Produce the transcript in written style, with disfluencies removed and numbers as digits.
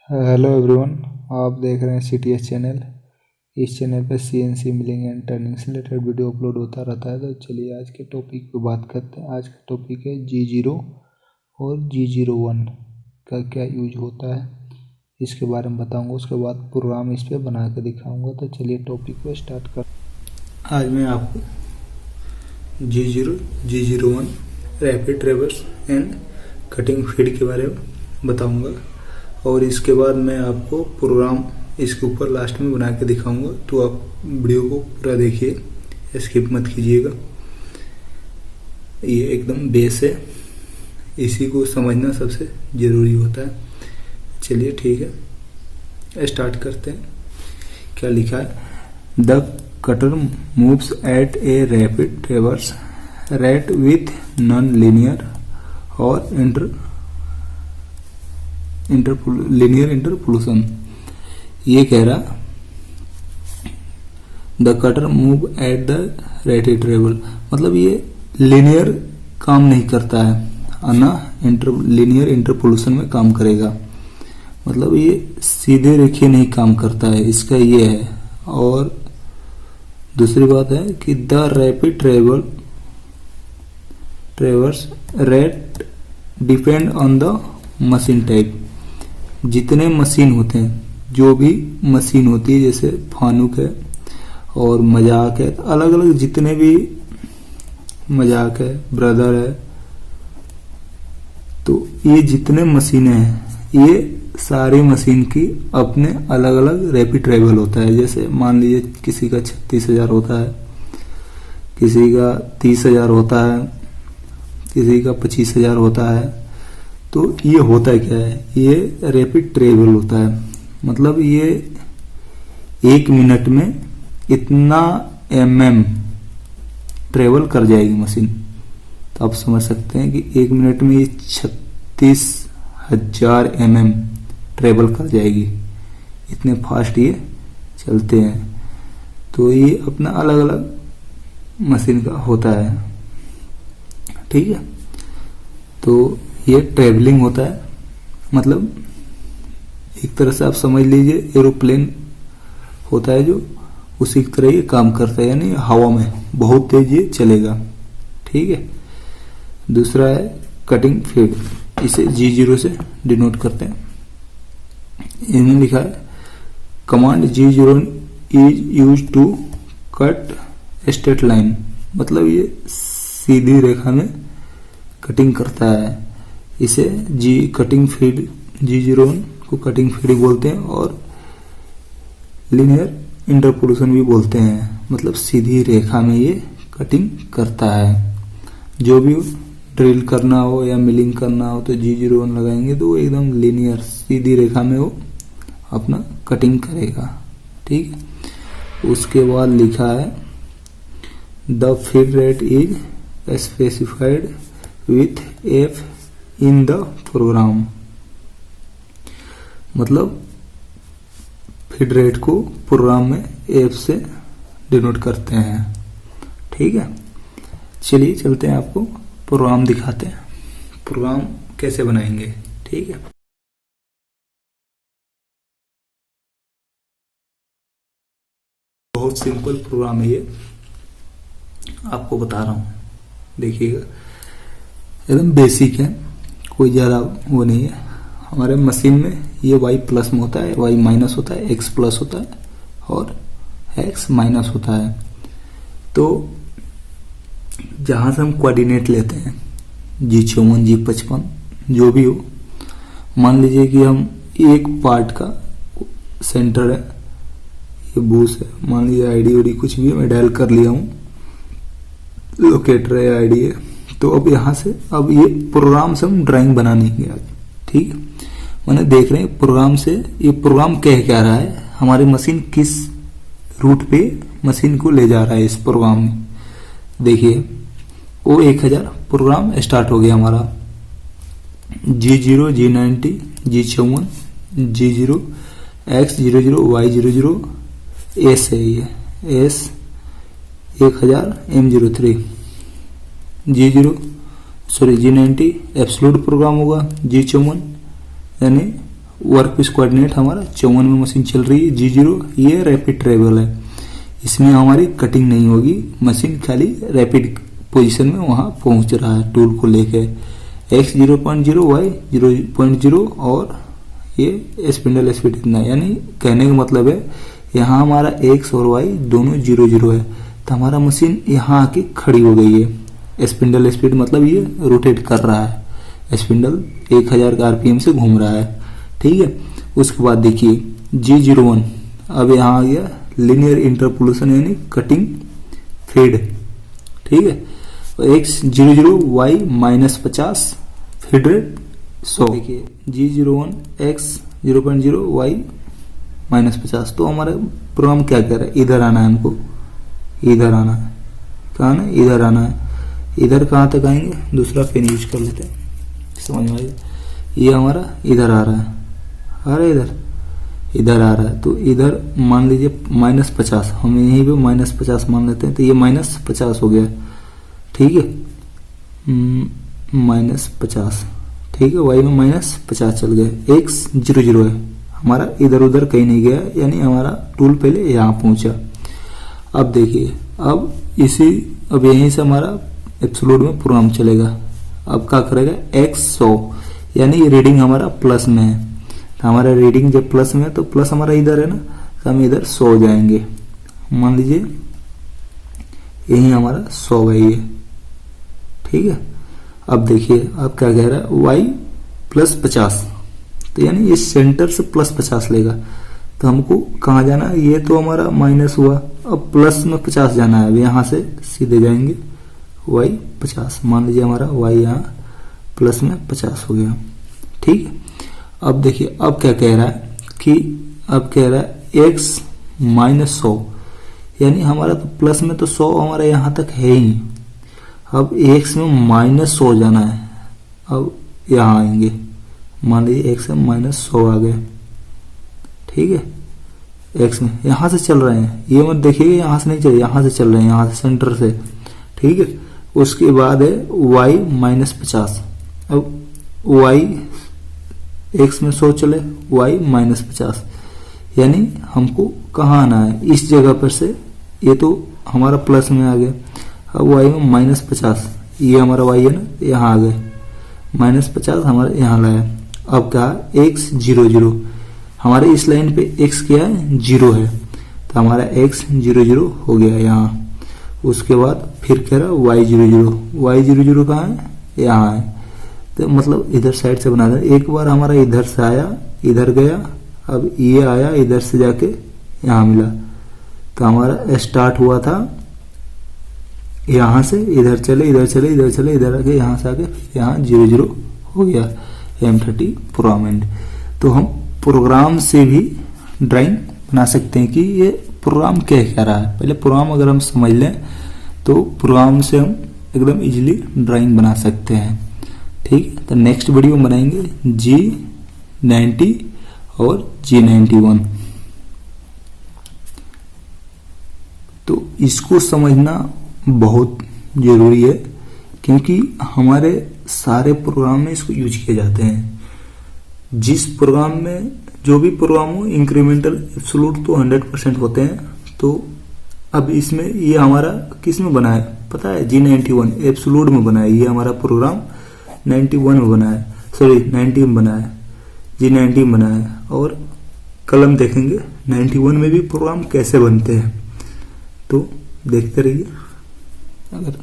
Hello everyone, आप देख रहे हैं CTS चैनल। इस चैनल पे CNC मिलिंग एंड टर्निंग से रिलेटेड वीडियो अपलोड होता रहता है। तो चलिए आज के टॉपिक पे बात करते हैं। आज का टॉपिक है G0 और G01 का क्या यूज होता है, इसके बारे में बताऊंगा। उसके बाद प्रोग्राम इस पर बना के दिखाऊंगा। तो चलिए टॉपिक को स्टार्ट कर। आज मैं आपको G0, G01 rapid ट्रेवर्स and cutting feed के बारे में बताऊंगा, और इसके बाद मैं आपको प्रोग्राम इसके ऊपर लास्ट में बना के दिखाऊंगा। तो आप वीडियो को पूरा देखिए, स्किप मत कीजिएगा। ये एकदम बेस है, इसी को समझना सबसे ज़रूरी होता है। चलिए ठीक है, स्टार्ट करते हैं। क्या लिखा है? The cutter moves eight a rapid ट्रेवर्स rate with non linear और लीनियर इंटरपोलेशन। ये कह रहा the cutter move at the rated travel, मतलब ये लीनियर काम नहीं करता है ना, लीनियर इंटरपोलेशन में काम करेगा। मतलब ये सीधे रेखीय नहीं काम करता है, इसका ये है। और दूसरी बात है कि the rapid ट्रेवर्स rate depend on the machine type. जितने मशीन होते हैं, जो भी मशीन होती है, जैसे फानुक है और मजाक है, अलग अलग जितने भी मजाक है, ब्रदर है, तो ये जितने मशीनें हैं, ये सारी मशीन की अपने अलग अलग रैपिड ट्रेवल होता है। जैसे मान लीजिए किसी का 36,000 होता है, किसी का 30,000 होता है, किसी का 25,000 होता है। तो ये होता क्या है? ये रैपिड ट्रेवल होता है। मतलब ये 1 मिनट में इतना ट्रेवल कर जाएगी मशीन। तो आप समझ सकते हैं कि 1 मिनट में ये 36,000 ट्रेवल कर जाएगी। इतने फास्ट ये चलते हैं। तो ये अपना अलग अलग मशीन का होता है, ठीक है। तो ये ट्रेवलिंग होता है, मतलब एक तरह से आप समझ लीजिए एरोप्लेन होता है जो, उसी की तरह ये काम करता है, यानी हवा में बहुत तेज ये चलेगा, ठीक है। दूसरा है कटिंग फीड, इसे G0 से डिनोट करते हैं। इन्हें लिखा है command G0 is use to cut straight line, मतलब ये सीधी रेखा में कटिंग करता है। इसे कटिंग फीड G01 को कटिंग फीड बोलते हैं, और लीनियर इंटरपोलेशन भी बोलते हैं। मतलब सीधी रेखा में ये कटिंग करता है। जो भी ड्रिल करना हो या मिलिंग करना हो तो G01 लगाएंगे, तो वो एकदम लीनियर सीधी रेखा में वो अपना कटिंग करेगा, ठीक है। उसके बाद लिखा है the feed rate is specified with F in the program. मतलब फीड रेट को प्रोग्राम में F से डिनोट करते हैं, ठीक है। चलिए चलते हैं, आपको प्रोग्राम दिखाते हैं, प्रोग्राम कैसे बनाएंगे, ठीक है। बहुत सिंपल प्रोग्राम है ये, आपको बता रहा हूं, देखिएगा। एकदम बेसिक है, कोई ज़्यादा वो नहीं है। हमारे मशीन में ये Y प्लस में होता है, Y माइनस होता है, X प्लस होता है और X माइनस होता है। तो जहाँ से हम कोऑर्डिनेट लेते हैं, G54, G55 जो भी हो, मान लीजिए कि हम एक पार्ट का सेंटर है, ये बूस है, मान लीजिए ID कुछ भी मैं डायल कर लिया हूँ, लोकेटर है, ID है। तो अब यहाँ से अब ये प्रोग्राम से हम ड्राइंग बनाने आज, ठीक है। मैंने देख रहे हैं प्रोग्राम से, ये प्रोग्राम कह क्या रहा है, हमारी मशीन किस रूट पे मशीन को ले जा रहा है। इस प्रोग्राम में देखिए वो 1000 प्रोग्राम स्टार्ट हो गया हमारा। G0, G90, G54, G0, X00, Y00, S है, ये S 1000 M03, G90 absolute programme होगा, G54 यानी वर्क पीस कोऑर्डिनेट हमारा 54 में मशीन चल रही है। G0 ये रैपिड ट्रेवल है, इसमें हमारी कटिंग नहीं होगी, मशीन खाली रैपिड पोजीशन में वहां पहुंच रहा है टूल को लेके। X 0.0 Y 0.0 और ये स्पिंडल स्पीड इतना, यानी कहने का मतलब है यहाँ हमारा X और Y दोनों 0-0 है, तो हमारा मशीन यहाँ आके खड़ी हो गई है। स्पिंडल स्पीड मतलब ये रोटेट कर रहा है, स्पिंडल 1000 का आरपीएम से घूम रहा है, ठीक है। उसके बाद देखिए G01 अब यहाँ आ गया लीनियर इंटरपोलेशन यानी कटिंग फेड, ठीक है। X 00 Y -50 feed rate 100। देखिए G01 X 0.0 Y -50, तो हमारा प्रोग्राम क्या कह रहा है, इधर आना है हमको, इधर आना है, कहाँ ना इधर आना है। इधर कहाँ तक आएंगे, दूसरा पेन यूज कर लेते हैं, समझ में आएगा। ये हमारा इधर आ रहा है, आ रहा है इधर आ रहा है, तो इधर मान लीजिए -50, हम यहीं पे -50 मान लेते हैं, तो ये -50 हो गया, ठीक है, -50, ठीक है। वाई में -50 चल गया। X 00 है हमारा, इधर उधर कहीं नहीं गया, यानी हमारा टूल पहले यहाँ पहुंचा। अब देखिए अब यहीं से हमारा एब्सोल्यूट में प्रोग्राम चलेगा। अब क्या करेगा, X 100 यानी रीडिंग हमारा प्लस में है, तो हमारा रीडिंग जब प्लस में है तो प्लस हमारा इधर है ना, तो हम इधर 100 जाएंगे। मान लीजिए यही हमारा 100 है, ठीक है। अब देखिए अब क्या कह रहा है, Y +50, तो यानी ये सेंटर से +50 लेगा, तो हमको कहाँ जाना है, ये तो हमारा माइनस हुआ, अब प्लस में 50 जाना है। अब यहाँ से सीधे जाएंगे Y 50, मान लीजिए हमारा Y यहाँ प्लस में 50 हो गया, ठीक है। अब देखिए अब क्या कह रहा है कि अब कह रहा है X -100, यानी हमारा तो प्लस में तो 100 हमारा यहाँ तक है ही, अब X में -100 जाना है। अब यहाँ आएंगे, मान लीजिए X में -100 आ गए, ठीक है। X में यहाँ से चल रहे हैं, ये मत देखिए यहाँ से नहीं चल, यहाँ से चल रहे हैं, यहाँ से सेंटर से, ठीक है। उसके बाद है Y -50, अब Y X में 100 चले, Y -50, यानी हमको कहाँ आना है, इस जगह पर से, ये तो हमारा प्लस में आ गया। अब Y में -50, ये हमारा Y है ना, यहाँ आ गए, -50 हमारे यहाँ लाया। अब क्या, X 00, हमारे इस लाइन पे X क्या है, 0 है, तो हमारा X 00 हो गया यहाँ। उसके बाद फिर कह रहा Y 00 कहाँ है, यहाँ है, तो मतलब इधर साइड से बना दें। एक बार हमारा इधर से आया, इधर गया, अब ये आया इधर से जाके यहाँ मिला, तो हमारा स्टार्ट हुआ था यहाँ से, इधर चले इधर आके यहाँ से आके यहाँ 00 हो गया। M30 programme and. तो हम प्रोग्राम से भी ड्राइंग बना सकते हैं कि ये प्रोग्राम क्या कह रहा है। पहले प्रोग्राम अगर हम समझ लें तो प्रोग्राम से हम एकदम इजीली ड्राइंग बना सकते हैं, ठीक है। तो नेक्स्ट वीडियो में बनाएंगे G90 और G91। तो इसको समझना बहुत जरूरी है, क्योंकि हमारे सारे प्रोग्राम में इसको यूज किए जाते हैं। जिस प्रोग्राम में जो भी प्रोग्राम हो, इंक्रीमेंटल एब्सोल्यूट तो 100% होते हैं। तो अब इसमें ये हमारा किस में बना है पता है, G91 एब्सोल्यूट में बना है। ये हमारा प्रोग्राम 91 में बना है, सॉरी 90 में बना है, G90 में बना है। और कल हम देखेंगे 91 में भी प्रोग्राम कैसे बनते हैं, तो देखते रहिए। अगर